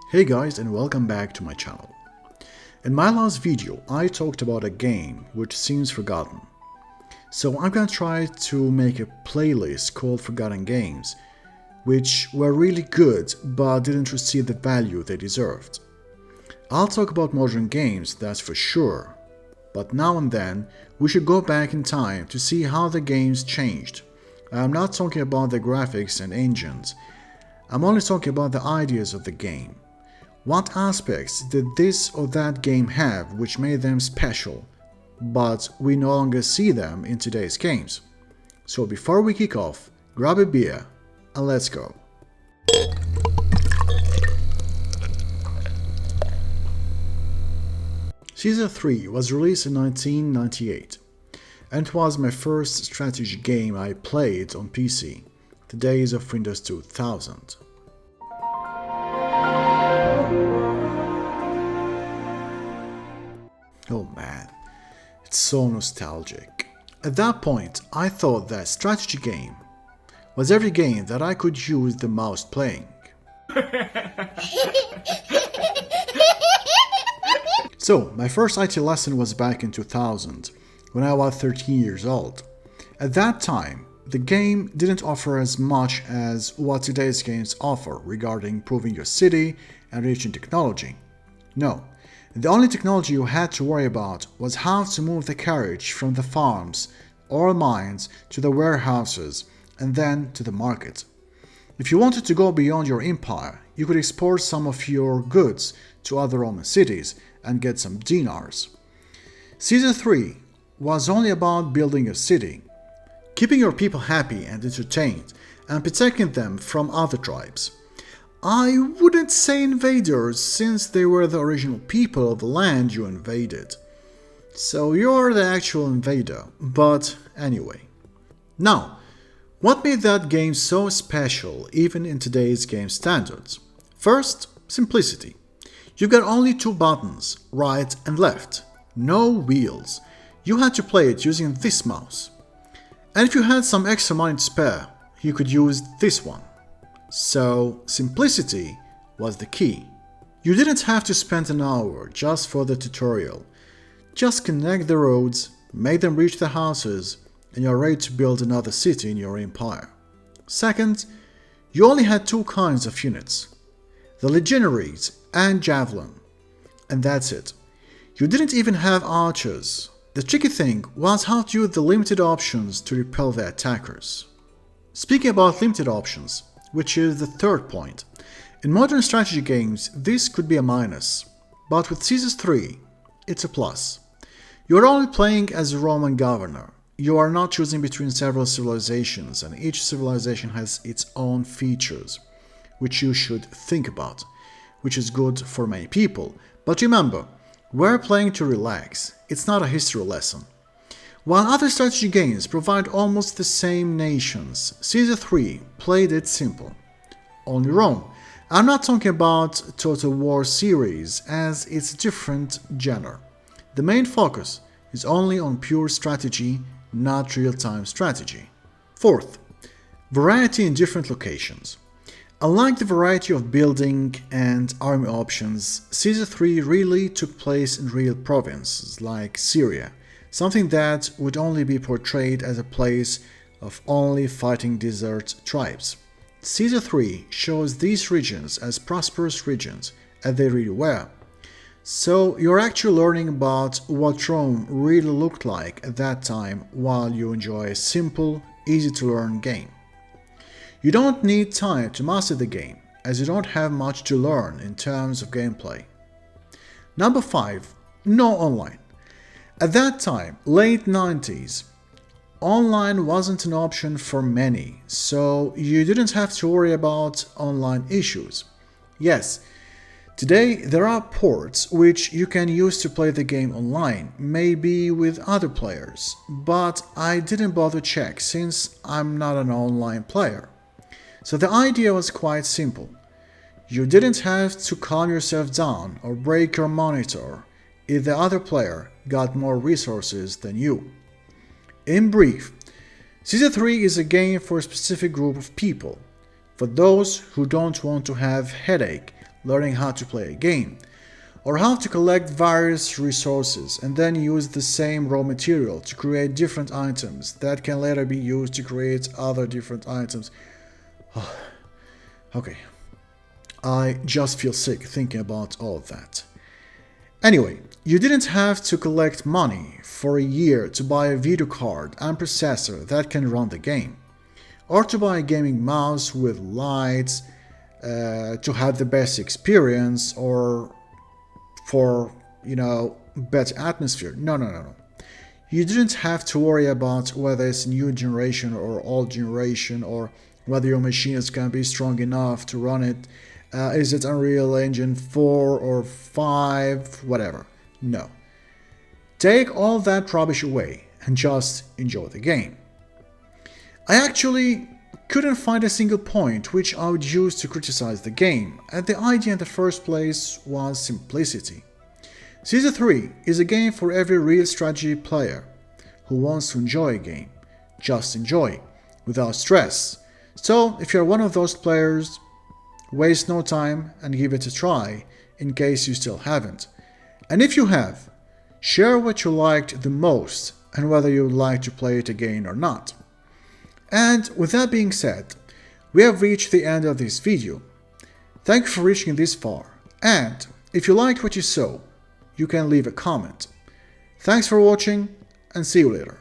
Hey guys, and welcome back to my channel. In my last video, I talked about a game which seems forgotten. So I'm gonna try to make a playlist called Forgotten Games, which were really good but didn't receive the value they deserved. I'll talk about modern games, that's for sure, but now and then we should go back in time to see how the games changed. I'm not talking about the graphics and engines, I'm only talking about the ideas of the game. What aspects did this or that game have which made them special, but we no longer see them in today's games? So before we kick off, grab a beer and let's go. Caesar 3 was released in 1998, and it was my first strategy game I played on PC, the days of Windows 2000. Oh man, it's so nostalgic. At that point, I thought that strategy game was every game that I could use the mouse playing. So, my first IT lesson was back in 2000, when I was 13 years old. At that time, the game didn't offer as much as what today's games offer regarding improving your city and reaching technology. No. The only technology you had to worry about was how to move the carriage from the farms or mines to the warehouses and then to the market. If you wanted to go beyond your empire, you could export some of your goods to other Roman cities and get some dinars. Caesar 3 was only about building a city, keeping your people happy and entertained, and protecting them from other tribes. I wouldn't say invaders, since they were the original people of the land you invaded. So you're the actual invader, but anyway. Now, what made that game so special even in today's game standards? First, simplicity. You've got only two buttons, right and left. No wheels. You had to play it using this mouse. And if you had some extra money to spare, you could use this one. So, simplicity was the key. You didn't have to spend an hour just for the tutorial. Just connect the roads, make them reach the houses, and you're ready to build another city in your empire. Second, you only had two kinds of units, the legionaries and javelin. And that's it. You didn't even have archers. The tricky thing was how to use the limited options to repel the attackers. Speaking about limited options, which is the third point. In modern strategy games, this could be a minus, but with Caesar 3, it's a plus. You are only playing as a Roman governor. You are not choosing between several civilizations, and each civilization has its own features, which you should think about, which is good for many people. But remember, we're playing to relax, it's not a history lesson. While other strategy games provide almost the same nations, Caesar 3 played it simple. Only Rome. I'm not talking about Total War series, as it's a different genre. The main focus is only on pure strategy, not real-time strategy. Fourth, variety in different locations. Unlike the variety of building and army options, Caesar 3 really took place in real provinces like Syria, something that would only be portrayed as a place of only fighting desert tribes. Caesar 3 shows these regions as prosperous regions, as they really were. So you're actually learning about what Rome really looked like at that time while you enjoy a simple, easy-to-learn game. You don't need time to master the game, as you don't have much to learn in terms of gameplay. Number 5. No online. At that time, late 90s, online wasn't an option for many, so you didn't have to worry about online issues. Yes, today there are ports which you can use to play the game online, maybe with other players, but I didn't bother check since I'm not an online player. So the idea was quite simple. You didn't have to calm yourself down or break your monitor if the other player got more resources than you. In brief, Caesar 3 is a game for a specific group of people, for those who don't want to have headache learning how to play a game, or how to collect various resources and then use the same raw material to create different items that can later be used to create other different items. Okay, I just feel sick thinking about all of that. Anyway, you didn't have to collect money for a year to buy a video card and processor that can run the game, or to buy a gaming mouse with lights to have the best experience, or for, better atmosphere. No. You didn't have to worry about whether it's new generation or old generation, or whether your machine is going to be strong enough to run it. Is it Unreal Engine 4 or 5, whatever. No. Take all that rubbish away and just enjoy the game. I actually couldn't find a single point which I would use to criticize the game, and the idea in the first place was simplicity. Cities 3 is a game for every real strategy player who wants to enjoy a game. Just enjoy, without stress. So, if you're one of those players, waste no time and give it a try, in case you still haven't. And if you have, share what you liked the most and whether you would like to play it again or not. And with that being said, we have reached the end of this video. Thank you for reaching this far, and if you liked what you saw, you can leave a comment. Thanks for watching, and see you later.